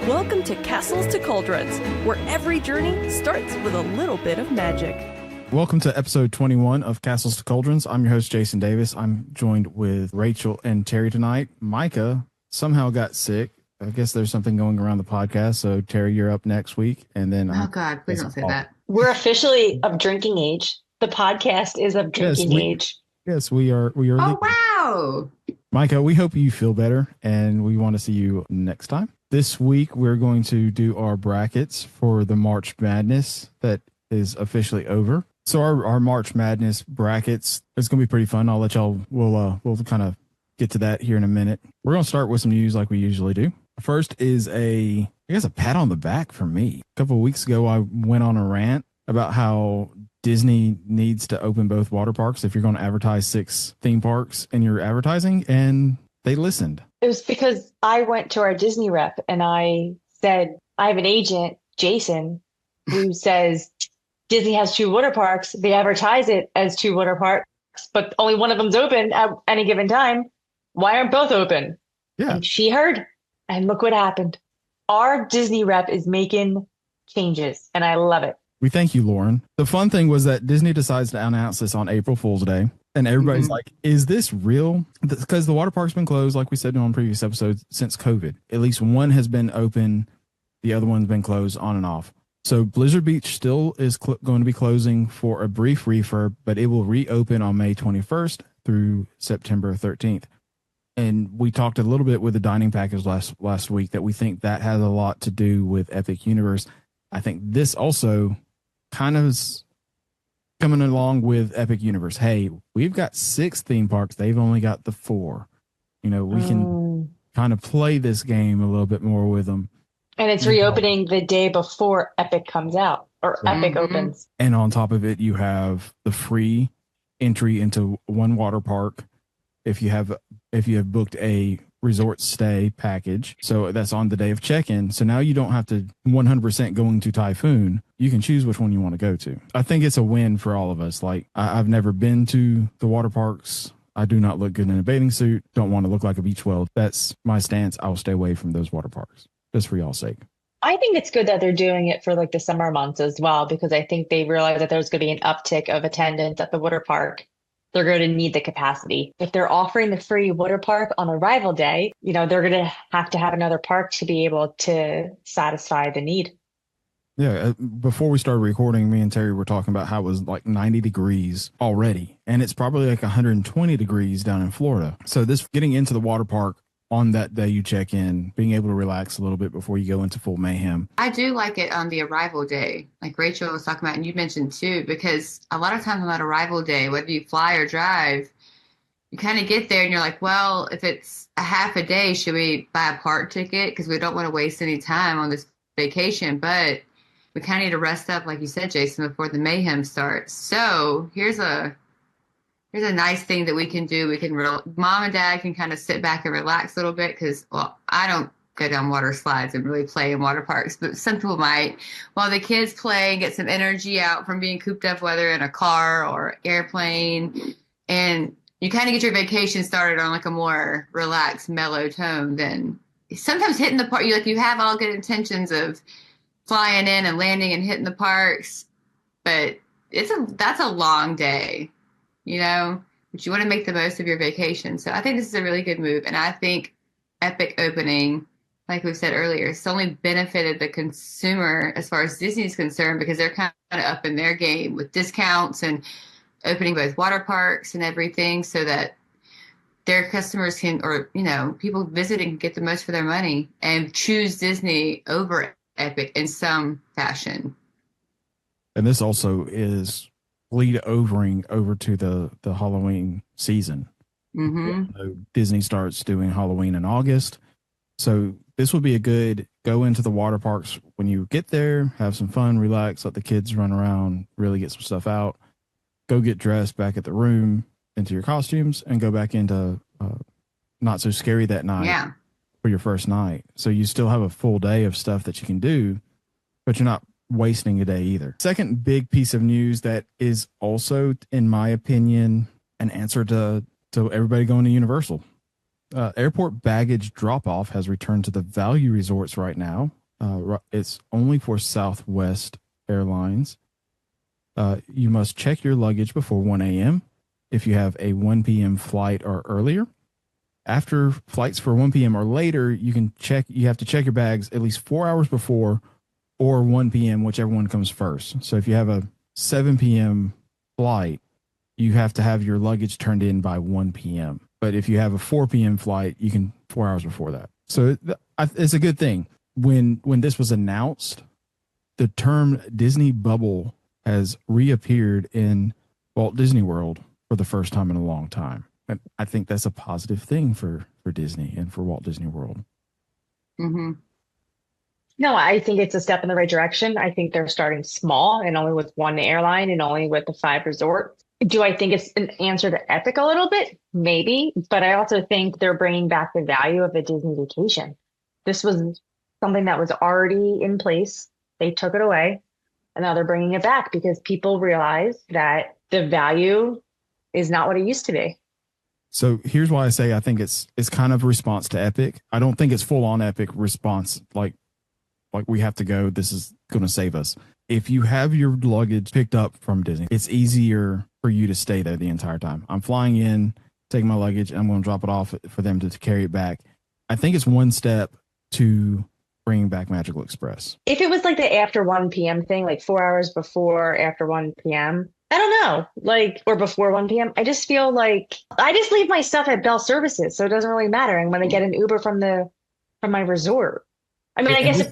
Welcome to Castles to Cauldrons, where every journey starts with a little bit of magic. Welcome to episode 21 of Castles to Cauldrons. I'm your host, Jason Davis. I'm joined with Rachel and Terry tonight. Micah somehow got sick. I guess there's something going around the podcast. So, Terry, you're up next week. And then, oh, God, please don't say that. We're officially of drinking age. The podcast is of drinking age. Yes, we are. Oh, wow. Micah, we hope you feel better, and we want to see you next time. This week, we're going to do our brackets for the March Madness that is officially over. So our March Madness brackets is going to be pretty fun. I'll let y'all, we'll kind of get to that here in a minute. We're going to start with some news like we usually do. First is a pat on the back for me. A couple of weeks ago, I went on a rant about how Disney needs to open both water parks if you're going to advertise 6 theme parks in your advertising, and they listened. It was because I went to our Disney rep and I said, I have an agent, Jason, who says Disney has 2 water parks. They advertise it as 2 water parks, but only one of them's open at any given time. Why aren't both open? Yeah. And she heard, and look what happened. Our Disney rep is making changes, and I love it. We thank you, Lauren. The fun thing was that Disney decides to announce this on April Fool's Day. And everybody's like, is this real? Because the water park's been closed, like we said on previous episodes, since COVID. At least one has been open. The other one's been closed on and off. So Blizzard Beach still is going to be closing for a brief refurb, but it will reopen on May 21st through September 13th. And we talked a little bit with the dining package last week that we think that has a lot to do with Epic Universe. I think this also kind of is coming along with Epic Universe. Hey, we've got 6 theme parks. They've only got the 4. You know, we can kind of play this game a little bit more with them. And it's reopening the day before Epic comes out or Epic opens. And on top of it, you have the free entry into one water park if you have booked a resort stay package. So that's on the day of check-in. So now you don't have to 100% going to Typhoon. You can choose which one you want to go to. I think it's a win for all of us. Like, I've never been to the water parks. I do not look good in a bathing suit. Don't want to look like a beach whale. That's my stance. I'll stay away from those water parks just for y'all's sake. I think it's good that they're doing it for like the summer months as well, because I think they realize that there's going to be an uptick of attendance at the water park. They're going to need the capacity. If they're offering the free water park on arrival day, you know, they're going to have another park to be able to satisfy the need. Yeah. Before we started recording, me and Terry were talking about how it was like 90 degrees already. And it's probably like 120 degrees down in Florida. So this getting into the water park on that day you check in, being able to relax a little bit before you go into full mayhem. I do like it on the arrival day, like Rachel was talking about, and you mentioned too, because a lot of times on that arrival day, whether you fly or drive, you kind of get there and you're like, well, if it's a half a day, should we buy a park ticket? Because we don't want to waste any time on this vacation, but we kind of need to rest up, like you said, Jason, before the mayhem starts. So here's a nice thing that we can do. We can, mom and dad can kind of sit back and relax a little bit because, well, I don't go down water slides and really play in water parks, but some people might. While the kids play and get some energy out from being cooped up, whether in a car or airplane, and you kind of get your vacation started on like a more relaxed, mellow tone than sometimes hitting the park. You have all good intentions of flying in and landing and hitting the parks, but that's a long day. You know, but you want to make the most of your vacation. So I think this is a really good move. And I think Epic opening, like we said earlier, it's only benefited the consumer as far as Disney's concerned, because they're kind of up in their game with discounts and opening both water parks and everything so that their customers can, or, you know, people visiting can get the most for their money and choose Disney over Epic in some fashion. And this also is bleed over to the Halloween season. Disney starts doing Halloween in August. So this would be a good go into the water parks when you get there, have some fun, relax, let the kids run around, really get some stuff out, go get dressed back at the room into your costumes and go back into Not So Scary that night for your first night. So you still have a full day of stuff that you can do, but you're not wasting a day either. Second big piece of news that is also, in my opinion, an answer to everybody going to Universal. Airport baggage drop-off has returned to the value resorts right now. It's only for Southwest Airlines. You must check your luggage before 1 a.m. if you have a 1 p.m. flight or earlier. After flights for 1 p.m. or later, you have to check your bags at least 4 hours before or 1 p.m., whichever one comes first. So if you have a 7 p.m. flight, you have to have your luggage turned in by 1 p.m. But if you have a 4 p.m. flight, you can 4 hours before that. So it's a good thing. When this was announced, the term Disney bubble has reappeared in Walt Disney World for the first time in a long time. And I think that's a positive thing for Disney and for Walt Disney World. Mm-hmm. No, I think it's a step in the right direction. I think they're starting small and only with one airline and only with the 5 resorts. Do I think it's an answer to Epic a little bit? Maybe. But I also think they're bringing back the value of a Disney vacation. This was something that was already in place. They took it away and now they're bringing it back because people realize that the value is not what it used to be. So here's why I say I think it's kind of a response to Epic. I don't think it's full on Epic response like we have to go. This is going to save us. If you have your luggage picked up from Disney, it's easier for you to stay there the entire time. I'm flying in, taking my luggage, and I'm going to drop it off for them to carry it back. I think it's one step to bringing back Magical Express. If it was like the after 1 p.m. thing, like 4 hours before, after 1 p.m., I don't know, or before 1 p.m. I just feel like I just leave my stuff at Bell Services, so it doesn't really matter. And when I get an Uber from my resort, I mean, I guess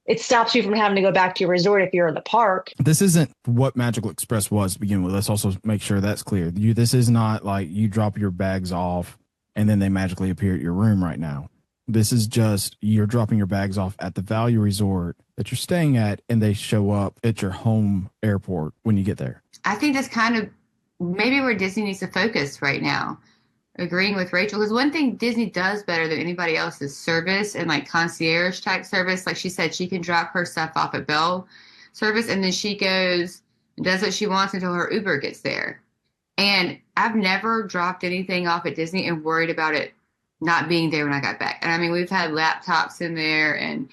it stops you from having to go back to your resort if you're in the park. This isn't what Magical Express was to begin with. Let's also make sure that's clear. This is not like you drop your bags off and then they magically appear at your room right now. This is just you're dropping your bags off at the value resort that you're staying at, and they show up at your home airport when you get there. I think that's kind of maybe where Disney needs to focus right now. Agreeing with Rachel, because one thing Disney does better than anybody else is service and like concierge type service. Like she said, she can drop her stuff off at Bell Service and then she goes and does what she wants until her Uber gets there. And I've never dropped anything off at Disney and worried about it not being there when I got back. And I mean, we've had laptops in there and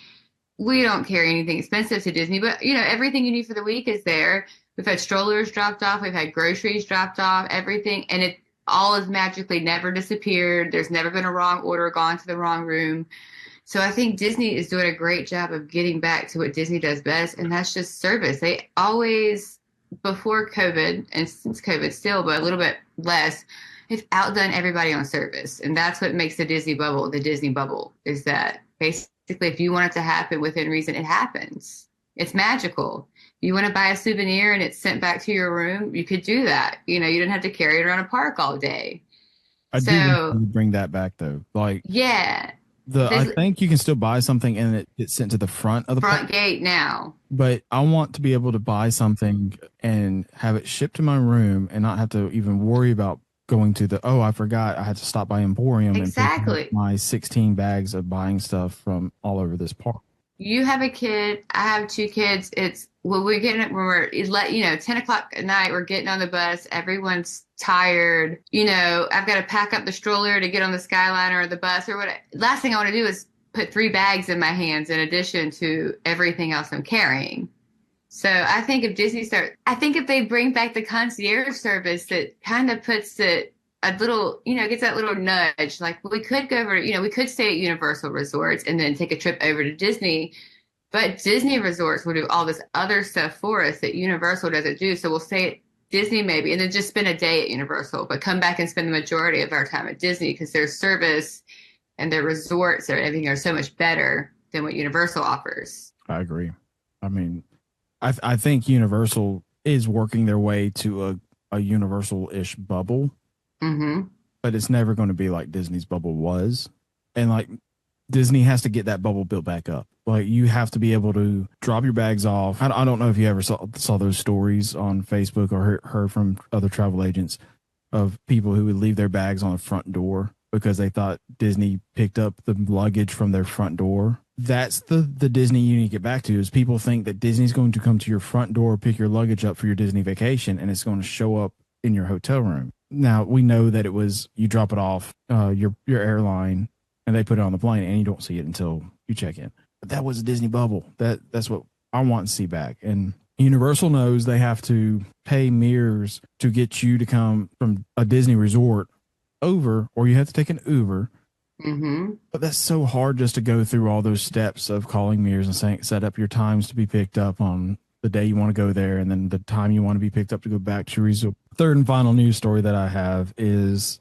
we don't carry anything expensive to Disney, but everything you need for the week is there. We've had strollers dropped off. We've had groceries dropped off, everything. And it all is magically never disappeared. There's never been a wrong order gone to the wrong room. So I think Disney is doing a great job of getting back to what Disney does best, and that's just service. They always, before COVID, and since COVID still, but a little bit less, they've outdone everybody on service. And that's what makes the Disney bubble, is that basically if you want it to happen within reason, it happens. It's magical. You want to buy a souvenir and it's sent back to your room, you could do that. You don't have to carry it around a park all day. I do bring that back though. Like, yeah, I think you can still buy something and it gets sent to the front of the front park gate now. But I want to be able to buy something and have it shipped to my room and not have to even worry about going to I forgot I had to stop by Emporium exactly. and pick up my 16 bags of buying stuff from all over this park. You have a kid. I have 2 kids. We're getting it when we're 10 o'clock at night. We're getting on the bus. Everyone's tired. I've got to pack up the stroller to get on the Skyliner or the bus or what. Last thing I want to do is put 3 bags in my hands in addition to everything else I'm carrying. So I think if they bring back the concierge service, that kind of puts it a little, gets that little nudge. Like we could go over, we could stay at Universal Resorts and then take a trip over to Disney. But Disney Resorts will do all this other stuff for us that Universal doesn't do. So we'll stay at Disney maybe and then just spend a day at Universal, but come back and spend the majority of our time at Disney because their service and their resorts and everything are so much better than what Universal offers. I agree. I mean, I think Universal is working their way to a Universal-ish bubble. Mm-hmm. But it's never going to be like Disney's bubble was. And like Disney has to get that bubble built back up. Like you have to be able to drop your bags off. I don't know if you ever saw those stories on Facebook or heard from other travel agents of people who would leave their bags on the front door because they thought Disney picked up the luggage from their front door. That's the Disney you need to get back to, is people think that Disney's going to come to your front door, pick your luggage up for your Disney vacation, and it's going to show up in your hotel room. Now we know that it was you drop it off your airline and they put it on the plane and you don't see it until you check in. But that was a Disney bubble. That's what I want to see back. And Universal knows they have to pay Mears to get you to come from a Disney resort over, or you have to take an Uber. Mm-hmm. But that's so hard just to go through all those steps of calling Mears and saying set up your times to be picked up on the day you want to go there, and then the time you want to be picked up to go back to your resort. Third and final news story that I have is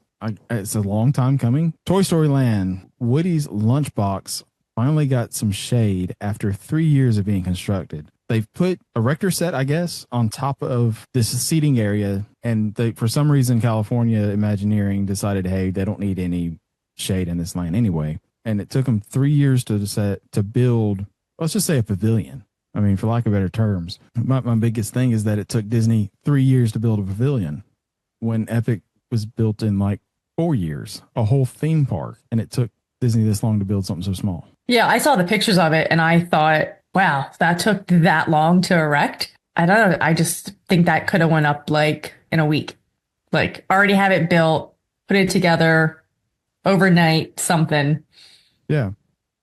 it's a long time coming. Toy Story Land, Woody's lunchbox finally got some shade after 3 years of being constructed. They've put a Rector set, I guess, on top of this seating area, and they, for some reason, California Imagineering decided, hey, they don't need any shade in this land anyway. And it took them 3 years to build, let's just say, a pavilion. I mean, for lack of better terms, my biggest thing is that it took Disney 3 years to build a pavilion when Epic was built in like 4 years, a whole theme park. And it took Disney this long to build something so small. Yeah, I saw the pictures of it and I thought, wow, that took that long to erect. I don't know. I just think that could have went up like in a week. Like already have it built, put it together overnight, something. Yeah.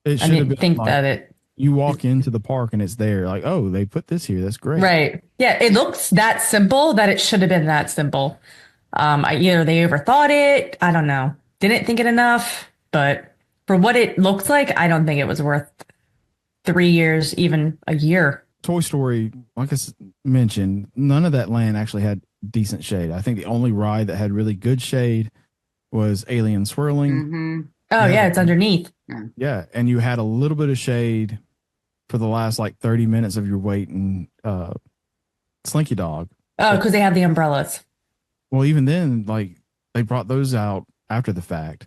It I didn't think that it. You walk into the park and it's there like, oh, they put this here. That's great. Right. Yeah. It looks that simple that it should have been that simple. Either they overthought it. I don't know. Didn't think it enough, but for what it looks like, I don't think it was worth 3 years, even a year. Toy Story, like I mentioned, none of that land actually had decent shade. I think the only ride that had really good shade was Alien Swirling. Mm-hmm. Oh, yeah. It's underneath. Yeah. And you had a little bit of shade for the last like 30 minutes of your wait in Slinky Dog. Oh, because they have the umbrellas. Well, even then, like they brought those out after the fact,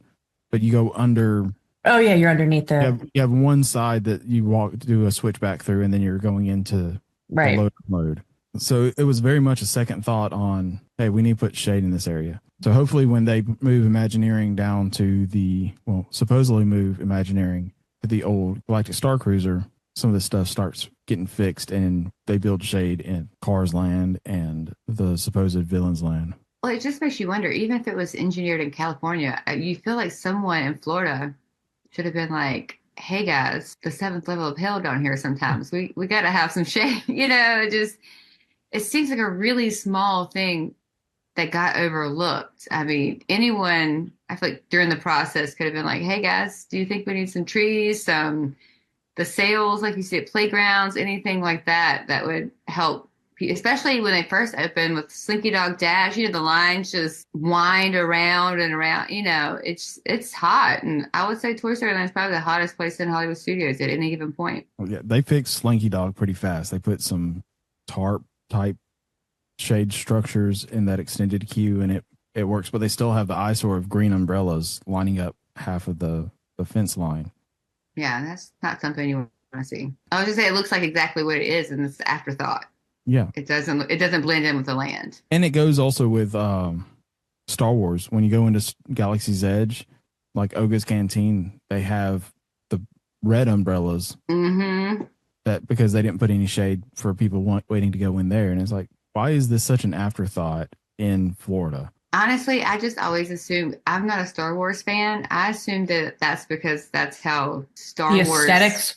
but you go under. Oh, yeah. You're underneath there. You have one side that you do a switchback through, and then you're going into right. the load mode. So it was very much a second thought on, hey, we need to put shade in this area. So hopefully when they move Imagineering down to supposedly move Imagineering to the old Galactic Star Cruiser, some of this stuff starts getting fixed and they build shade in Cars Land and the supposed Villains Land. Well, it just makes you wonder, even if it was engineered in California, you feel like someone in Florida should have been like, hey guys, the seventh level of hell down here sometimes. We got to have some shade. It seems like a really small thing that got overlooked. I mean, anyone, I feel like during the process could have been like, hey guys, do you think we need some trees, the sails, like you see at playgrounds, anything like that would help, especially when they first opened with Slinky Dog Dash, the lines just wind around and around, it's hot. And I would say Toy Story Land is probably the hottest place in Hollywood Studios at any given point. Well, yeah, they fixed Slinky Dog pretty fast. They put some tarp type shade structures in that extended queue and it works, but they still have the eyesore of green umbrellas lining up half of the fence line. Yeah, that's not something you want to see. I was just saying it looks like exactly what it is, and it's afterthought. Yeah. It doesn't blend in with the land. And it goes also with Star Wars. When you go into Galaxy's Edge, like Oga's Canteen, they have the red umbrellas. Mm-hmm. That because they didn't put any shade for people waiting to go in there. And it's like, why is this such an afterthought in Florida? Honestly, I just always assumed, I'm not a Star Wars fan. I assumed that that's because that's how Star Wars aesthetics.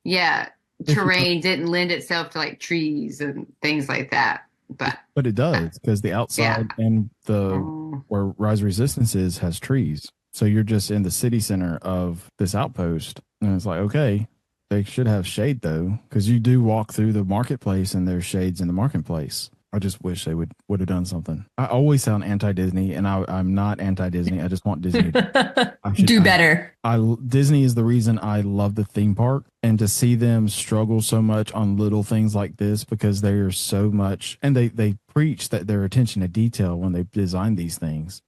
Yeah. Terrain didn't lend itself to like trees and things like that. But it does, because the outside and where Rise of Resistance has trees. So you're just in the city center of this outpost. And it's like, okay, they should have shade though, because you do walk through the marketplace and there's shades in the marketplace. I just wish they would have done something. I always sound anti-Disney, and I'm not anti-Disney. I just want Disney to do better. Disney is the reason I love the theme park, and to see them struggle so much on little things like this, because they are so much, and they preach that their attention to detail when they design these things.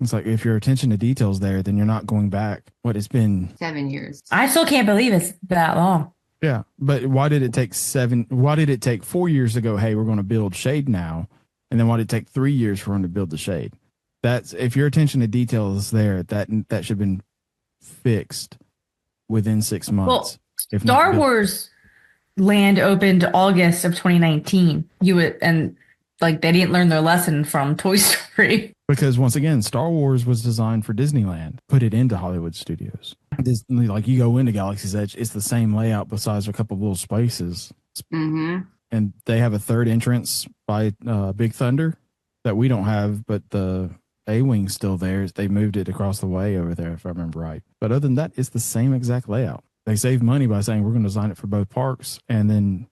It's like, if your attention to detail is there, then you're not going back. It's been 7 years. I still can't believe it's that long. Yeah, but why did it take 4 years to go, hey, we're going to build shade now? And then why did it take 3 years for them to build the shade? That's, if your attention to detail is there, that should have been fixed within 6 months. Well, Star Wars Land opened August of 2019. like they didn't learn their lesson from Toy Story. Because once again, Star Wars was designed for Disneyland, put it into Hollywood Studios. Disney, like you go into Galaxy's Edge, it's the same layout besides a couple of little spaces. Mm-hmm. And they have a third entrance by Big Thunder that we don't have, but the A-Wing's still there. They moved it across the way over there, if I remember right. But other than that, it's the same exact layout. They save money by saying we're going to design it for both parks, and then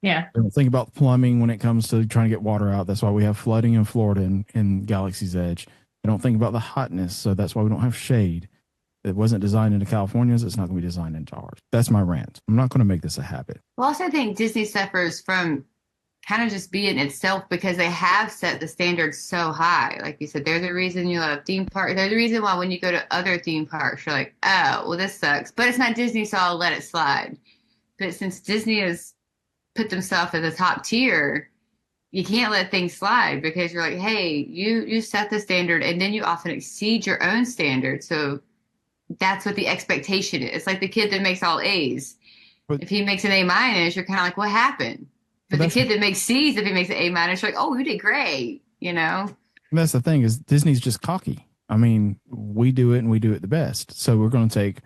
Yeah. don't think about plumbing when it comes to trying to get water out. That's why we have flooding in Florida in Galaxy's Edge. They don't think about the hotness, so that's why we don't have shade. It wasn't designed into California's. It's not going to be designed into ours. That's my rant. I'm not going to make this a habit. Well, I also think Disney suffers from kind of just being itself because they have set the standards so high. Like you said, they're the reason you love theme park. They're the reason why when you go to other theme parks, you're like, oh, well, this sucks. But it's not Disney, so I'll let it slide. But since Disney has put themselves at the top tier, you can't let things slide because you're like, hey, you set the standard and then you often exceed your own standard. So that's what the expectation is. It's like the kid that makes all A's. But, if he makes an A-, you're kind of like, what happened? But the kid that makes C's, if he makes an A-, you're like, oh, you did great, you know? That's the thing is Disney's just cocky. I mean, we do it and we do it the best. So we're going to take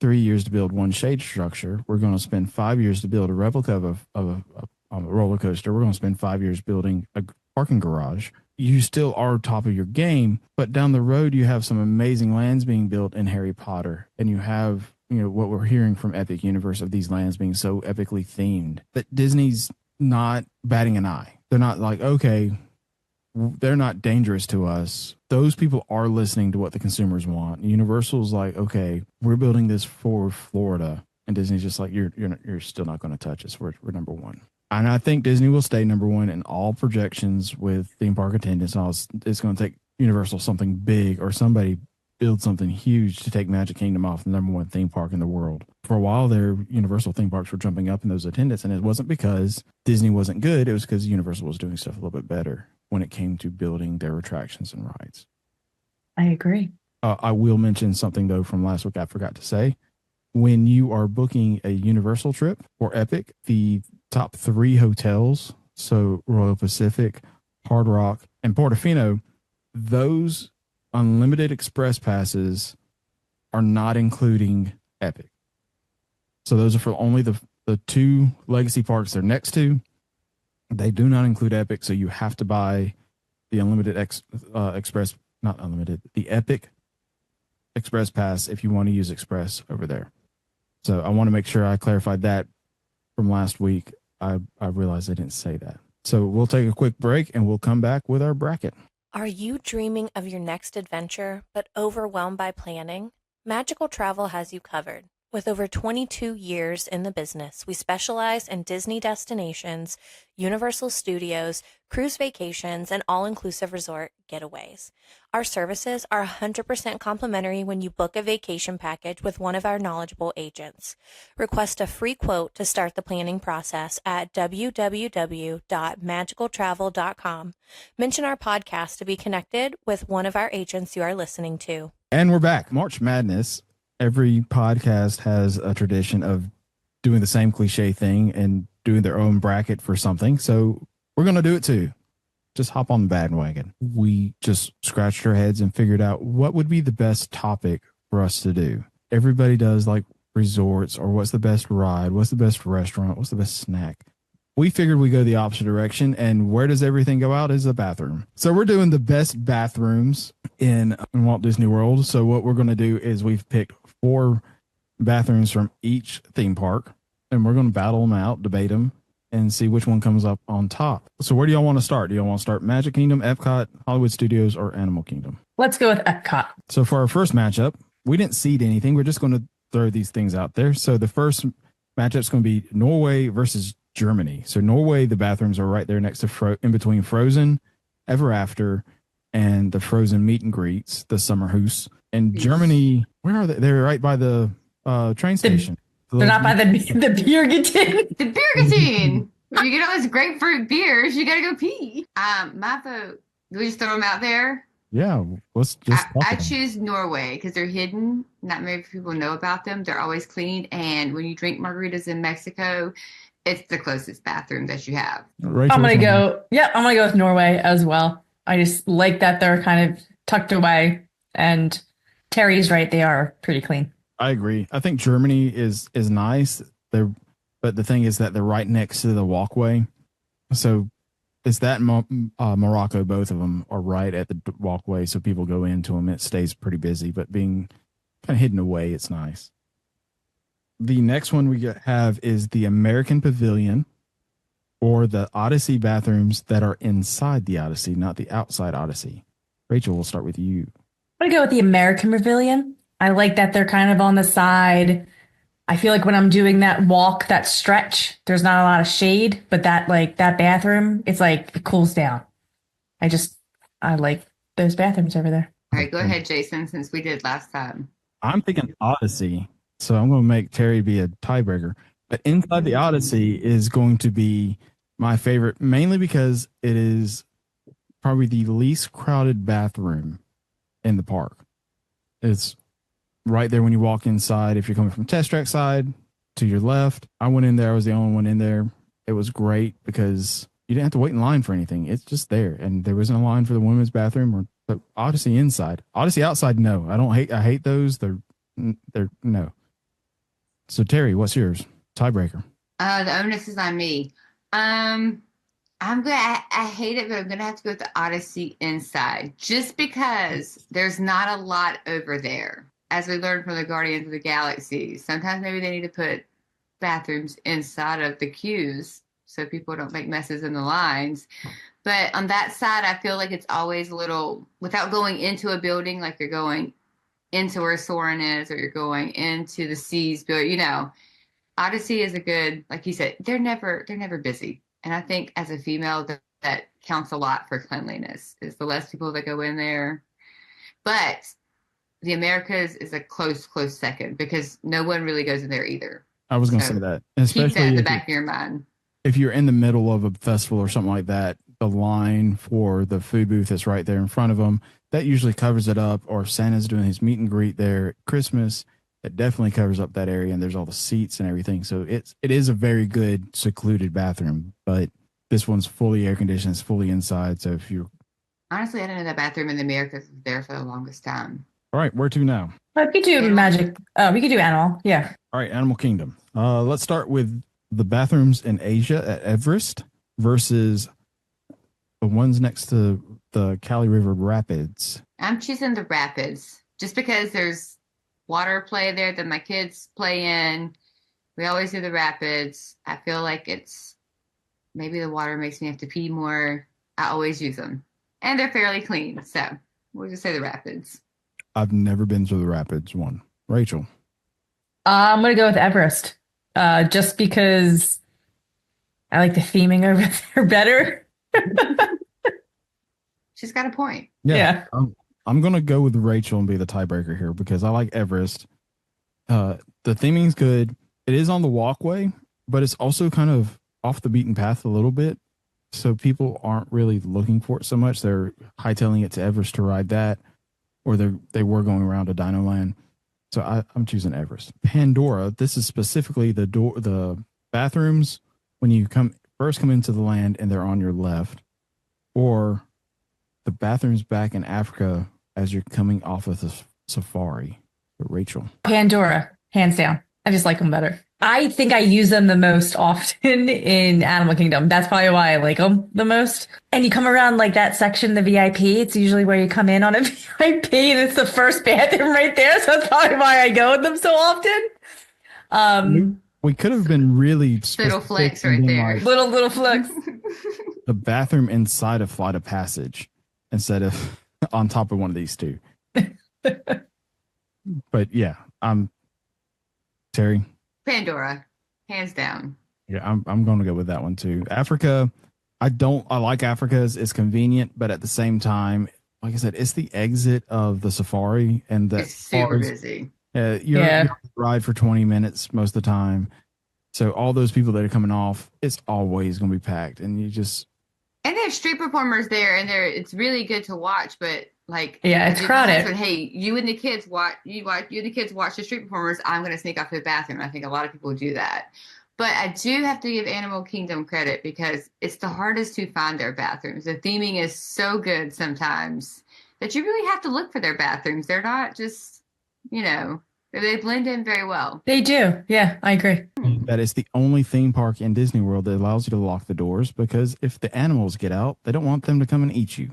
3 years to build one shade structure. We're going to spend 5 years to build a replica of a roller coaster. We're going to spend 5 years building a parking garage. You still are top of your game, but down the road, you have some amazing lands being built in Harry Potter. And you have, you know, what we're hearing from Epic Universe of these lands being so epically themed that Disney's not batting an eye. They're not like, okay, they're not dangerous to us. Those people are listening to what the consumers want. Universal's like, okay, we're building this for Florida, and Disney's just like, you're still not going to touch us. We're number one, and I think Disney will stay number one in all projections with theme park attendance. It's going to take Universal something big or somebody build something huge to take Magic Kingdom off the number one theme park in the world. For a while there, Universal theme parks were jumping up in those attendance, and it wasn't because Disney wasn't good. It was because Universal was doing stuff a little bit better when it came to building their attractions and rides. I agree. I will mention something, though, from last week I forgot to say. When you are booking a Universal trip or Epic, the top 3 hotels, so Royal Pacific, Hard Rock, and Portofino, those unlimited express passes are not including Epic. So those are for only the 2 legacy parks they're next to. They do not include Epic, so you have to buy the unlimited express, not unlimited, the Epic Express Pass if you want to use Express over there. So I want to make sure I clarified that from last week. I realized I didn't say that. So we'll take a quick break and we'll come back with our bracket. Are you dreaming of your next adventure but overwhelmed by planning? Magical Travel has you covered. With over 22 years in the business, we specialize in Disney destinations, Universal Studios, cruise vacations, and all-inclusive resort getaways. Our services are 100% complimentary when you book a vacation package with one of our knowledgeable agents. Request a free quote to start the planning process at www.magicaltravel.com. Mention our podcast to be connected with one of our agents you are listening to. And we're back. March Madness. Every podcast has a tradition of doing the same cliche thing and doing their own bracket for something. So we're going to do it too. Just hop on the bandwagon. We just scratched our heads and figured out what would be the best topic for us to do. Everybody does like resorts or what's the best ride, what's the best restaurant, what's the best snack. We figured we go the opposite direction, and where does everything go out is the bathroom. So we're doing the best bathrooms in Walt Disney World. So what we're going to do is we've picked 4 bathrooms from each theme park, and we're going to battle them out, debate them, and see which one comes up on top. So where do y'all want to start? Do y'all want to start Magic Kingdom, Epcot, Hollywood Studios, or Animal Kingdom? Let's go with Epcot. So for our first matchup, we didn't seed anything. We're just going to throw these things out there. So the first matchup is going to be Norway versus Germany. So Norway, the bathrooms are right there next to in between Frozen, Ever After, and the Frozen meet and greets, the Summer House. And Germany, where are they? They're right by the train station. They're not by the Biergarten. The Biergarten. When you get all those grapefruit beers, you got to go pee. My vote, do we just throw them out there? Yeah, let's just I choose Norway because they're hidden. Not many people know about them. They're always clean. And when you drink margaritas in Mexico, it's the closest bathroom that you have. Rachel, I'm which gonna one? go. Yeah, I'm gonna go with Norway as well. I just like that they're kind of tucked away, and Terry's right; they are pretty clean. I agree. I think Germany is nice. They're, but the thing is that they're right next to the walkway. So it's that Morocco. Both of them are right at the walkway, so people go into them. It stays pretty busy, but being kind of hidden away, it's nice. The next one we have is the American Pavilion, or the Odyssey bathrooms that are inside the Odyssey, not the outside Odyssey. Rachel, we'll start with you. I'm gonna go with the American Pavilion. I like that they're kind of on the side. I feel like when I'm doing that walk, that stretch, there's not a lot of shade, but that bathroom, it's like it cools down. I like those bathrooms over there. All right, go ahead, Jason, since we did last time. I'm thinking Odyssey, so I'm going to make Terry be a tiebreaker. But inside the Odyssey is going to be my favorite, mainly because it is probably the least crowded bathroom in the park. It's right there when you walk inside. If you're coming from Test Track side to your left, I went in there. I was the only one in there. It was great because you didn't have to wait in line for anything. It's just there, and there wasn't a line for the women's bathroom or the Odyssey inside. Odyssey outside, no. I hate those. They're no. So Terry, what's yours? Tiebreaker. The onus is on me. I'm gonna. I hate it, but I'm gonna have to go with the Odyssey inside, just because there's not a lot over there. As we learned from the Guardians of the Galaxy, sometimes maybe they need to put bathrooms inside of the queues so people don't make messes in the lines. But on that side, I feel like it's always a little, without going into a building, like you're going into where Soren is, or you're going into the Seas, but Odyssey is a good, like you said, they're never busy. And I think as a female, that counts a lot for cleanliness, is the less people that go in there. But the Americas is a close second, because no one really goes in there either. I was going to say that. Especially keep that in the back of your mind. If you're in the middle of a festival or something like that, the line for the food booth that's right there in front of them, that usually covers it up. Or if Santa's doing his meet and greet there at Christmas, it definitely covers up that area, and there's all the seats and everything. So it is a very good secluded bathroom, but this one's fully air conditioned, it's fully inside. So if you're honestly, I didn't know that bathroom in the Americas was there for the longest time. all right, where to now? We could do magic. We could do animal. Yeah. All right, Animal Kingdom. Let's start with the bathrooms in Asia at Everest versus the ones next to the Cali River Rapids. I'm choosing the Rapids just because there's water play there that my kids play in. We always do the Rapids. I feel like it's maybe the water makes me have to pee more. I always use them, and they're fairly clean. So we'll just say the Rapids. I've never been to the Rapids one. Rachel. I'm going to go with Everest. Just because I like the theming over there better. She's got a point. Yeah. I'm going to go with Rachel and be the tiebreaker here because I like Everest. The theming's good. It is on the walkway, but it's also kind of off the beaten path a little bit. So people aren't really looking for it so much. They're hightailing it to Everest to ride that, or they were going around to Dino Land. So I'm choosing Everest. Pandora, this is specifically the bathrooms when you first come into the land and they're on your left, or the bathrooms back in Africa as you're coming off of the safari. But Rachel. Pandora, hands down. I just like them better. I think I use them the most often in Animal Kingdom. That's probably why I like them the most. And you come around like that section, the VIP, it's usually where you come in on a VIP, and it's the first bathroom right there. So that's probably why I go with them so often. We could have been really little flex right there. Like little flex. the bathroom inside a Flight of Passage instead of on top of one of these two. But yeah, Terry. Pandora, hands down. Yeah, I'm going to go with that one too. Africa, I like Africa. It's convenient, but at the same time, like I said, it's the exit of the safari, and it's super busy. You're on the ride for 20 minutes most of the time. So all those people that are coming off, it's always going to be packed, and you just. And they have street performers there, and it's really good to watch, but like, it's crowded. But hey, you and the kids watch the street performers. I'm going to sneak off to the bathroom. I think a lot of people do that. But I do have to give Animal Kingdom credit because it's the hardest to find their bathrooms. The theming is so good sometimes that you really have to look for their bathrooms. They're not just, they blend in very well. They do. Yeah, I agree. That is the only theme park in Disney World that allows you to lock the doors, because if the animals get out, they don't want them to come and eat you.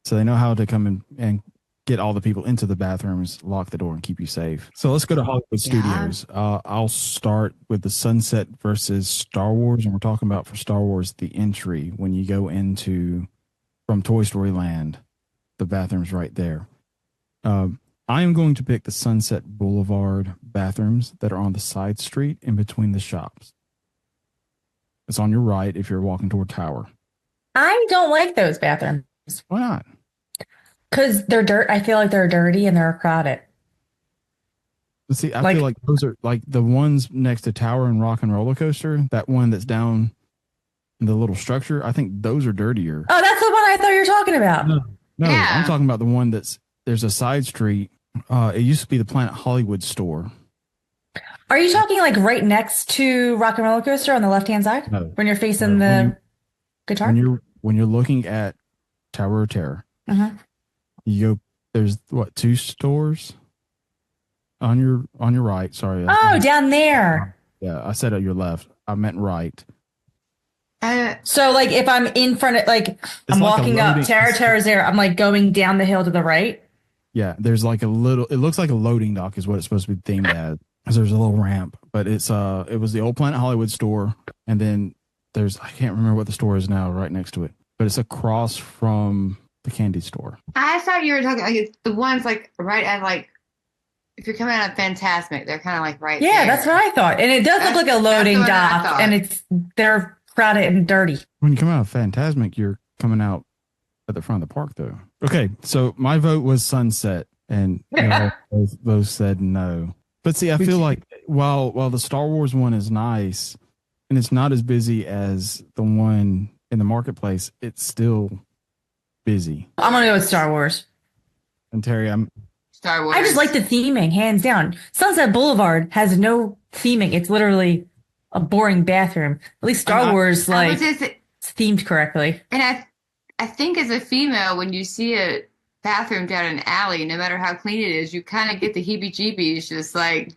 So they know how to come in and get all the people into the bathrooms, lock the door, and keep you safe. So let's go to Hollywood Studios. I'll start with the Sunset versus Star Wars. And we're talking about, for Star Wars, the entry when you go from Toy Story Land, the bathroom's right there. I am going to pick the Sunset Boulevard bathrooms that are on the side street in between the shops. It's on your right if you're walking toward Tower. I don't like those bathrooms. Why not? Because they're dirt. I feel like they're dirty and they're crowded. But see, I feel like those are like the ones next to Tower and Rock and Roller Coaster. That one that's down in the little structure. I think those are dirtier. Oh, that's the one I thought you were talking about. No, Yeah. I'm talking about the one there's a side street. It used to be the Planet Hollywood store. Are you talking like right next to Rock and Roller Coaster on the left-hand side? No. When you're facing the guitar? When you're looking at Tower of Terror, you go. There's two stores on your right. Sorry. Down there. Yeah, I said at your left. I meant right. So like if I'm in front of I'm like walking up, Terra's there. I'm like going down the hill to the right. Yeah, there's like it looks like a loading dock is what it's supposed to be themed as. Because there's a little ramp, but it was the old Planet Hollywood store, and then I can't remember what the store is now right next to it, but it's across from the candy store. I thought you were talking like the ones like right at if you're coming out of Fantasmic, they're kind of like right there. Yeah, that's what I thought. And it does look like a loading dock, and they're crowded and dirty. When you come out of Fantasmic, you're coming out at the front of the park, though. Okay, so my vote was Sunset, and both said no. But see, I feel like while the Star Wars one is nice, and it's not as busy as the one in the marketplace, it's still busy. I'm gonna go with Star Wars. And Terry, Star Wars. I just like the theming, hands down. Sunset Boulevard has no theming. It's literally a boring bathroom. At least Star Wars, it's themed correctly. And I think as a female, when you see a bathroom down an alley, no matter how clean it is, you kind of get the heebie-jeebies just like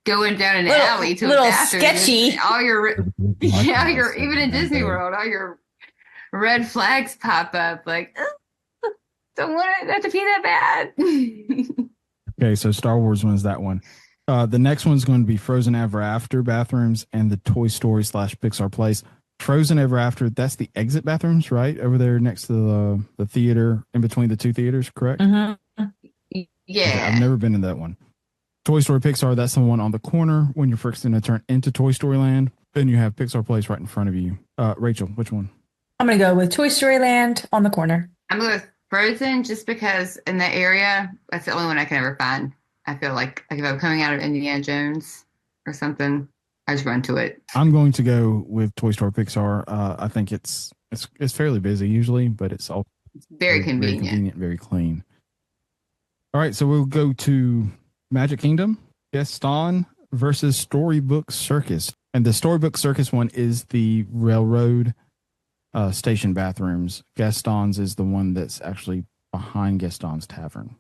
going down an alley to a bathroom. Sketchy. All your even in Disney World, all your red flags pop up. Like, don't want to have to pee that bad. Okay, so Star Wars one's that one. The next one's going to be Frozen Ever After bathrooms and the Toy Story / Pixar Place. Frozen Ever After, that's the exit bathrooms, right? Over there next to the theater, in between the two theaters, correct? Mm-hmm. Yeah. Okay, I've never been in that one. Toy Story Pixar, that's the one on the corner when you're first going to turn into Toy Story Land. Then you have Pixar Place right in front of you. Rachel, which one? I'm going to go with Toy Story Land on the corner. I'm going with Frozen just because in that area, that's the only one I can ever find. I feel like if I'm coming out of Indiana Jones or something, I just run to it. I'm going to go with Toy Story Pixar. I think it's fairly busy usually, but it's all very convenient. Very convenient, very clean. All right, so we'll go to Magic Kingdom, Gaston versus Storybook Circus. And the Storybook Circus one is the railroad station bathrooms. Gaston's is the one that's actually behind Gaston's Tavern.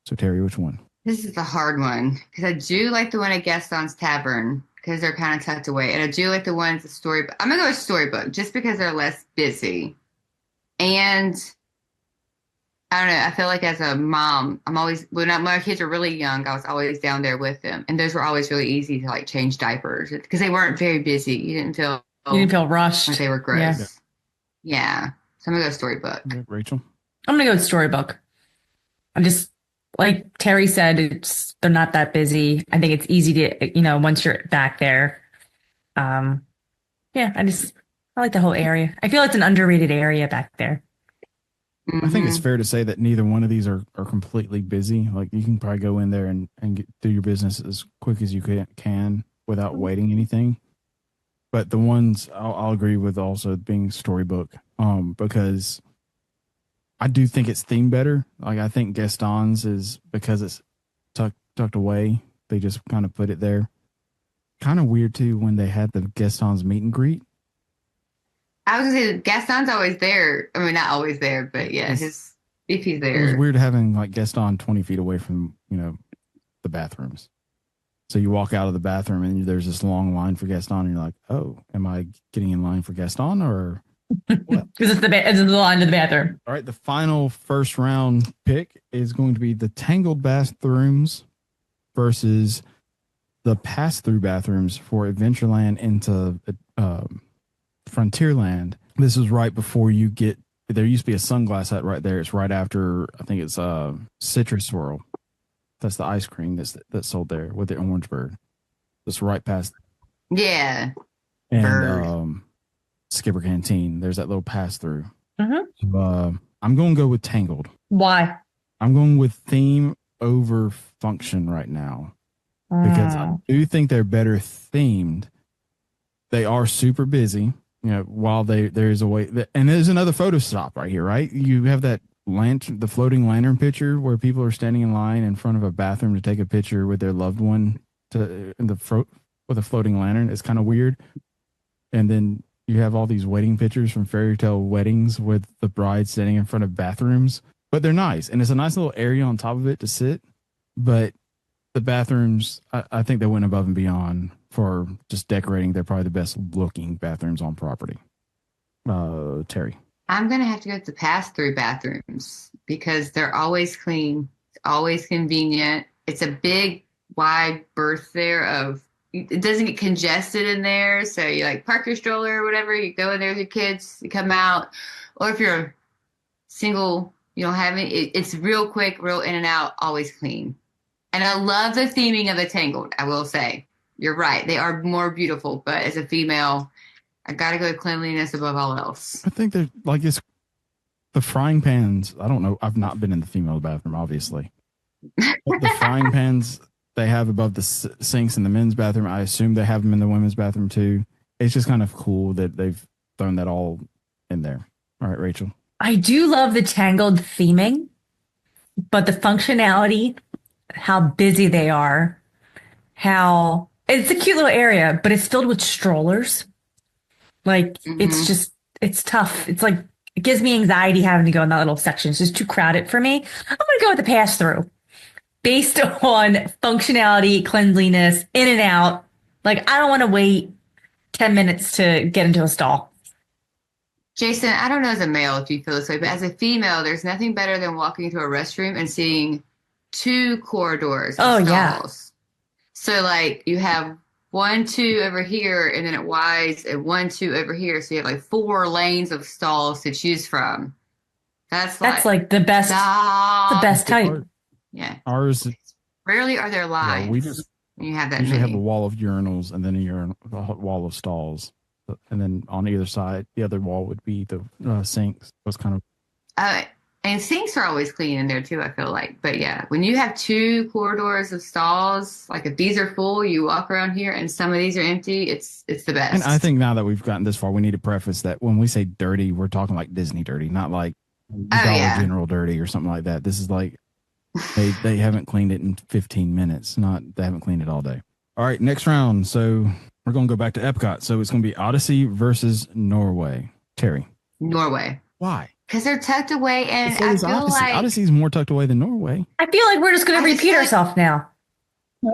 So Terry, which one? This is a hard one because I do like the one at Gaston's Tavern because they're kind of tucked away. And I do like the ones at Storybook. I'm going to go with Storybook just because they're less busy. And I don't know. I feel like as a mom, I'm always, when my kids are really young, I was always down there with them. And those were always really easy to like change diapers because they weren't very busy. You didn't feel rushed. Like they were gross. Yeah. So I'm going to go Storybook. Okay, Rachel? I'm going to go with Storybook. I'm just, like Terry said, they're not that busy. I think it's easy to, once you're back there. I like the whole area. I feel it's an underrated area back there. I think it's fair to say that neither one of these are completely busy. Like you can probably go in there and get through your business as quick as you can without waiting anything. But the ones I'll agree with also being Storybook, because I do think it's themed better. Like I think Gaston's is because it's tucked away. They just kind of put it there. kind of weird too when they had the Gaston's meet and greet. I was gonna say Gaston's always there. I mean, not always there, but yeah, if he's It was there. weird having like Gaston 20 feet away from, the bathrooms. So you walk out of the bathroom and there's this long line for Gaston, and you're like, oh, am I getting in line for Gaston or what? Because it's the line to the bathroom. All right, the final first round pick is going to be the tangled bathrooms versus the pass-through bathrooms for Adventureland into Frontierland. This is right before you get. There used to be a Sunglass Hut right there. It's right after, I think it's Citrus Swirl. That's the ice cream that's sold there with the orange bird. Just right past. Yeah. And Skipper Canteen. There's that little pass-through. Mm-hmm. I'm going to go with Tangled. Why? I'm going with theme over function right now. Because I do think they're better themed. They are super busy, while there's a way and there's another photo stop right here, right? You have that lantern, the floating lantern picture where people are standing in line in front of a bathroom to take a picture with their loved one with a floating lantern. It's kind of weird. And then you have all these wedding pictures from fairy tale weddings with the bride standing in front of bathrooms, but they're nice. And it's a nice little area on top of it to sit, but the bathrooms, I think they went above and beyond for just decorating. They're probably the best looking bathrooms on property. Terry. I'm going to have to go to the pass-through bathrooms because they're always clean. It's always convenient. It's a big, wide berth there it doesn't get congested in there. So you like park your stroller or whatever, you go in there with your kids, you come out. Or if you're single, you don't have any, it's real quick, real in and out, always clean. And I love the theming of the Tangled, I will say. You're right. They are more beautiful, but as a female, I got to go with cleanliness above all else. I think they're like it's the frying pans. I don't know. I've not been in the female bathroom, obviously. But the frying pans they have above the sinks in the men's bathroom, I assume they have them in the women's bathroom too. It's just kind of cool that they've thrown that all in there. All right, Rachel. I do love the Tangled theming, but the functionality, how busy they are, how it's a cute little area, but it's filled with strollers. Like it's tough. It's like, it gives me anxiety having to go in that little section. It's just too crowded for me. I'm going to go with the pass through based on functionality, cleanliness, in and out. Like, I don't want to wait 10 minutes to get into a stall. Jason, I don't know as a male if you feel this way, but as a female, there's nothing better than walking into a restroom and seeing 2 corridors of stalls. Yeah. So like you have 1, 2 over here, and then it wides, and 1, 2 over here. So you have like 4 lanes of stalls to choose from. That's like the best, the best type. Yeah. Ours. Rarely are there lines. Yeah, we just when you have that usually many. have a wall of urinals and then a wall of stalls, and then on either side, the other wall would be the sinks. So it's kind of. And sinks are always clean in there too, I feel like. But yeah, when you have 2 corridors of stalls, like if these are full, you walk around here and some of these are empty, it's the best. And I think now that we've gotten this far, we need to preface that when we say dirty, we're talking like Disney dirty, not like Dollar General dirty or something like that. This is like they haven't cleaned it in 15 minutes. They haven't cleaned it all day. All right, next round. So we're going to go back to Epcot. So it's going to be Odyssey versus Norway. Terry. Norway. Why? Because they're tucked away, and So I is feel Odyssey. like Odyssey's more tucked away than Norway. I feel like we're just going to repeat ourselves now.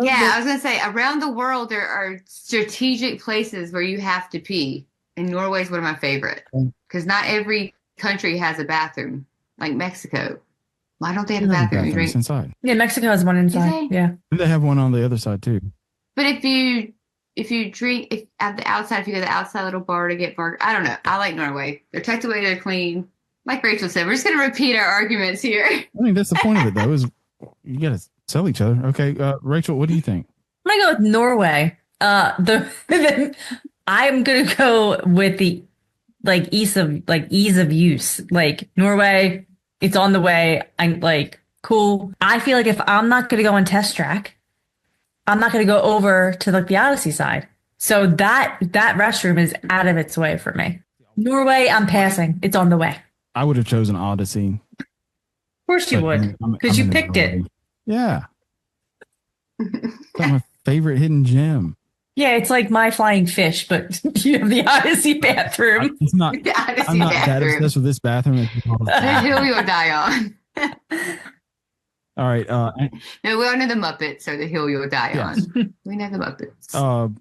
Yeah, I was going to say, around the world, there are strategic places where you have to pee. And Norway is one of my favorite. Because not every country has a bathroom. Like Mexico. Why don't they have a bathroom? You drink? Inside. Yeah, Mexico has one inside. Do they? Yeah. And they have one on the other side too. But if you drink at the outside, if you go to the outside little bar to get burger, I don't know. I like Norway. They're tucked away, they're clean. Like Rachel said, we're just going to repeat our arguments here. I mean, that's the point of it, though, is you got to sell each other. Okay, Rachel, what do you think? I'm gonna go with Norway. I'm gonna go with the ease of use. Like Norway, it's on the way. I'm like cool. I feel like if I'm not gonna go on test track, I'm not gonna go over to the Odyssey side. So that restroom is out of its way for me. Norway, I'm passing. It's on the way. I would have chosen Odyssey. Of course you would, because you picked it. Yeah. That's my favorite hidden gem. Yeah, it's like My Flying Fish, but you have the Odyssey bathroom. It's not. The Odyssey I'm not that bathroom. obsessed with this bathroom. The hill you'll die on. All right. No, we all know the Muppets, so the hill you'll die Yes. on. We know the Muppets.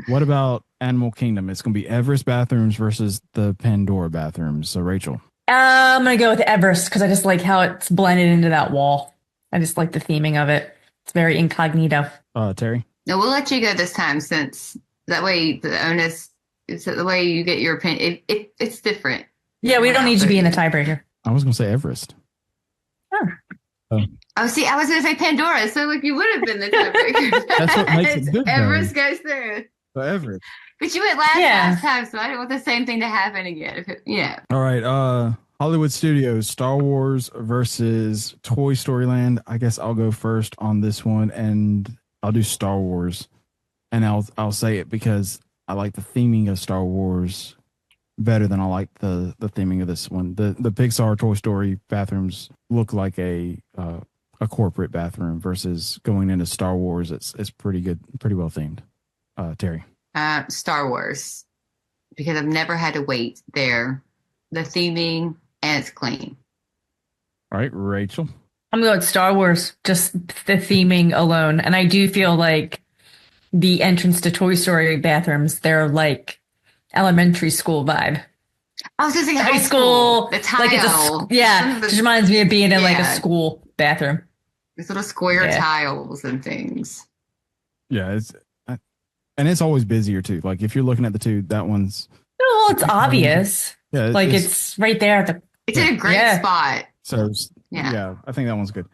What about Animal Kingdom? It's going to be Everest bathrooms versus the Pandora bathrooms. So, Rachel. I'm going to go with Everest because I just like how it's blended into that wall. I just like the theming of it. It's very incognito. Terry? No, we'll let you go this time since that way the onus is the way you get your opinion. It's different. Yeah, we don't need to be in the tiebreaker. I was going to say Everest. Oh, see, I was going to say Pandora, so like you would have been the tiebreaker. That's what makes it good, though. Everest goes through. So Everest. But you went last time, so I didn't want the same thing to happen again. All right. Hollywood Studios, Star Wars versus Toy Story Land. I guess I'll go first on this one, and I'll do Star Wars. And I'll say it because I like the theming of Star Wars better than I like the theming of this one. The Pixar Toy Story bathrooms look like a corporate bathroom versus going into Star Wars. It's pretty good, pretty well themed. Terry. Star Wars, because I've never had to wait there. The theming and it's clean. All right, Rachel. I'm going with Star Wars, just the theming alone. And I do feel like the entrance to Toy Story bathrooms, they're like elementary school vibe. I was just saying High school. The tile. Like it just reminds me of being in like a school bathroom. These little square tiles and things. Yeah, it's always busier too. Like if you're looking at the two, that one's. Well, it's obvious. Yeah, like it's right there at the. It's in a great spot. So yeah, I think that one's good.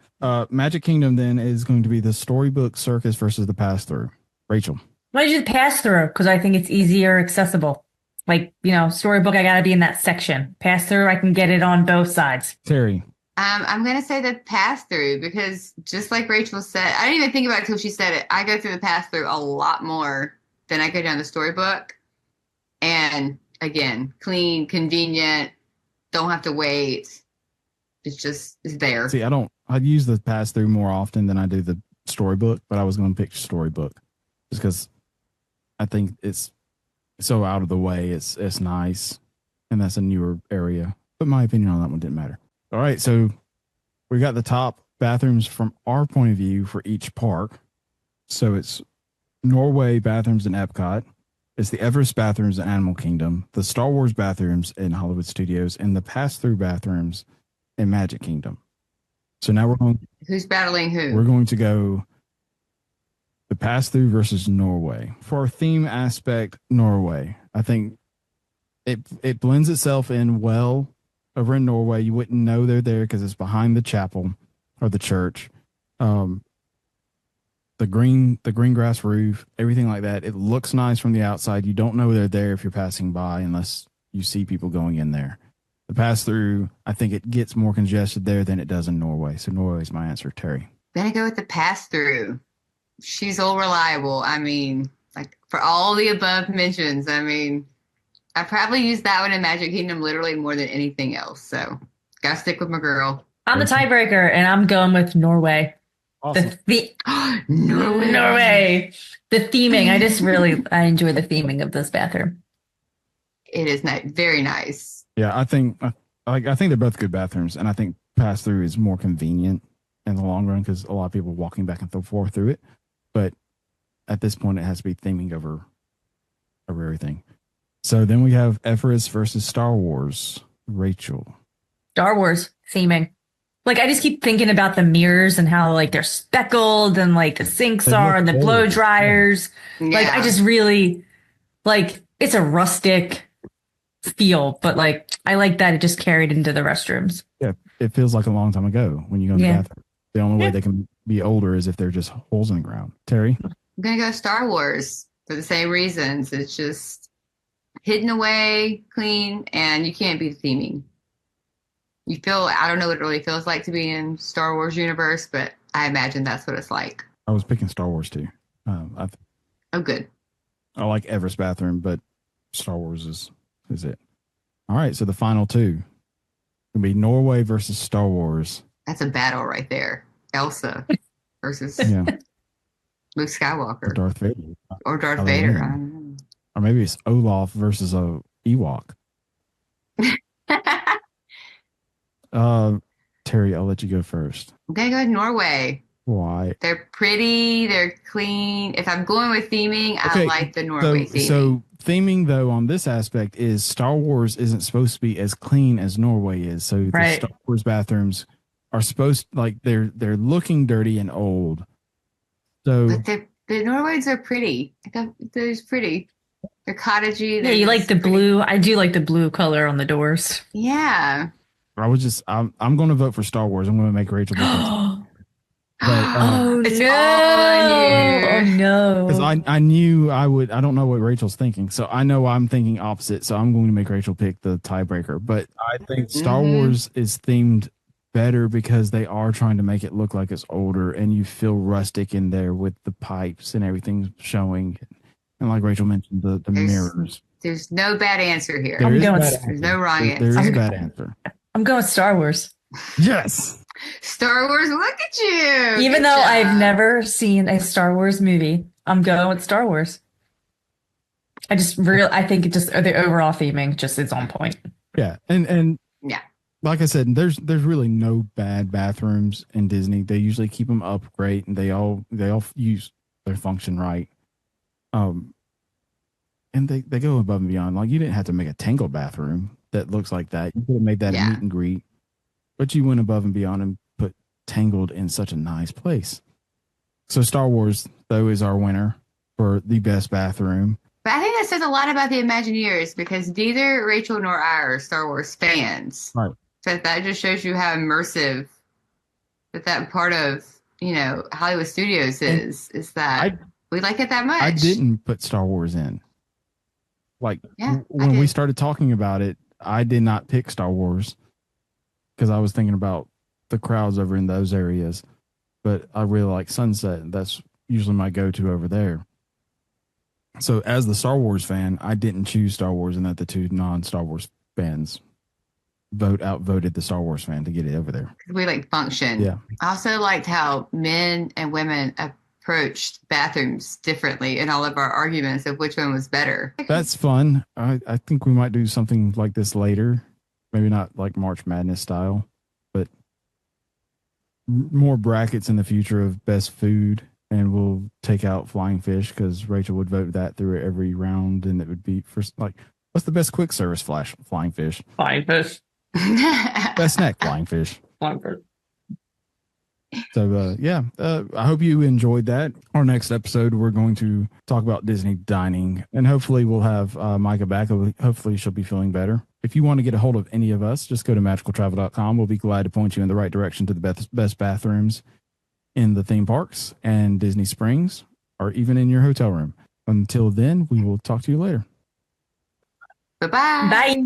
Magic Kingdom then is going to be the Storybook Circus versus the Pass Through. Rachel. Why did you pass through? Because I think it's easier accessible. Like, Storybook, I got to be in that section. Pass through, I can get it on both sides. Terry. I'm going to say the pass through because just like Rachel said, I didn't even think about it until she said it. I go through the pass through a lot more than I go down the Storybook. And again, clean, convenient, don't have to wait. It's there. See, I use the pass through more often than I do the Storybook, but I was going to pick Storybook just because I think it's so out of the way. It's nice, and that's a newer area. But my opinion on that one didn't matter. All right, so we got the top bathrooms from our point of view for each park. So it's Norway bathrooms in Epcot. It's the Everest bathrooms in Animal Kingdom, the Star Wars bathrooms in Hollywood Studios, and the pass-through bathrooms in Magic Kingdom. So now we're going. Who's battling who? We're going to go the pass-through versus Norway. For our theme aspect, Norway. I think it blends itself in well over in Norway. You wouldn't know they're there because it's behind the chapel or the church. The green grass roof, everything like that. It looks nice from the outside. You don't know they're there if you're passing by unless you see people going in there. The pass through, I think it gets more congested there than it does in Norway. So Norway is my answer, Terry. Gonna go with the pass through. She's all reliable. I mean, like for all the above mentions, I probably use that one in Magic Kingdom literally more than anything else. So gotta stick with my girl. I'm the tiebreaker, and I'm going with Norway. Awesome. Norway. The theming. I enjoy the theming of this bathroom. It is nice, very nice. Yeah, I think they're both good bathrooms, and I think pass through is more convenient in the long run because a lot of people walking back and forth through it. But at this point, it has to be theming over everything. So then we have Everest versus Star Wars. Rachel. Star Wars theming. Like, I just keep thinking about the mirrors and how, like, they're speckled and, like, the sinks are and the blow dryers. Yeah. Like, I just really, like, it's a rustic feel, but, like, I like that it just carried into the restrooms. Yeah, it feels like a long time ago when you go in the bathroom. The only way they can be older is if they're just holes in the ground. Terry? I'm going to go Star Wars for the same reasons. It's just hidden away, clean, and you can't beat the theming. You feel, I don't know what it really feels like to be in Star Wars universe, but I imagine that's what it's like. I was picking Star Wars too. Oh, good. I like Everest bathroom, but Star Wars is it. All right, so the final two will be Norway versus Star Wars. That's a battle right there. Elsa versus. Yeah. Luke Or Skywalker Darth Vader. or Darth Kylo Vader. Ren. I don't Or maybe it's Olaf versus a Ewok. know. Terry, I'll let you go first. I'm gonna go with Norway. Why? They're pretty, they're clean. If I'm going with theming, I Okay, like the Norway theming. So theming though on this aspect is Star Wars isn't supposed to be as clean as Norway is. So the Right. Star Wars bathrooms are supposed like they're looking dirty and old. So But the Norways are pretty. They're pretty. They're cottagey. Yeah, They're you like just the pretty. blue. I do like the blue color on the doors. Yeah. I'm going to vote for Star Wars. I'm going to make Rachel vote. Oh But It's no! on you. Oh because no! I knew I would. I don't know what Rachel's thinking, so I know I'm thinking opposite. So I'm going to make Rachel pick the tiebreaker. But I think Star Mhm. Wars is themed better because they are trying to make it look like it's older, and you feel rustic in there with the pipes and everything showing. And like Rachel mentioned, the There's- mirrors. There's no bad answer here. There I'm is a going- bad There's answer. no wrong There is a answer. bad answer. I'm going with Star Wars. Yes. Star Wars, look at you. Even Good though I've job. never seen a Star Wars movie, I'm going with Star Wars. I think it just the overall theming just is on point. Yeah. And Yeah. like I said, there's really no bad bathrooms in Disney. They usually keep them up great, and they all use their function right. And they go above and beyond. Like you didn't have to make a Tangled bathroom that looks like that. You could have made that a Yeah. meet and greet, but you went above and beyond and put Tangled in such a nice place. So Star Wars though is our winner for the best bathroom. But I think that says a lot about the Imagineers because neither Rachel nor I are Star Wars fans. Right. So that just shows you how immersive that part of, Hollywood Studios is that we like it that much. I didn't put Star Wars in. Like Yeah, when I we did. started talking about it, I did not pick Star Wars because I was thinking about the crowds over in those areas. But I really like Sunset. And that's usually my go-to over there. So as the Star Wars fan, I didn't choose Star Wars, and that the two non-Star Wars fans outvoted the Star Wars fan to get it over there. We like function. Yeah. I also liked how men and women approached bathrooms differently in all of our arguments of which one was better. That's fun. I think we might do something like this later. Maybe not like March Madness style, but more brackets in the future of best food. And we'll take out flying fish because Rachel would vote that through every round. And it would be for like, what's the best quick service flying fish? Flying fish. Best snack flying fish. Flying fish. So, I hope you enjoyed that. Our next episode, we're going to talk about Disney dining, and hopefully we'll have Micah back. Hopefully she'll be feeling better. If you want to get a hold of any of us, just go to magicaltravel.com. We'll be glad to point you in the right direction to the best bathrooms in the theme parks and Disney Springs, or even in your hotel room. Until then, we will talk to you later. Bye-bye. Bye.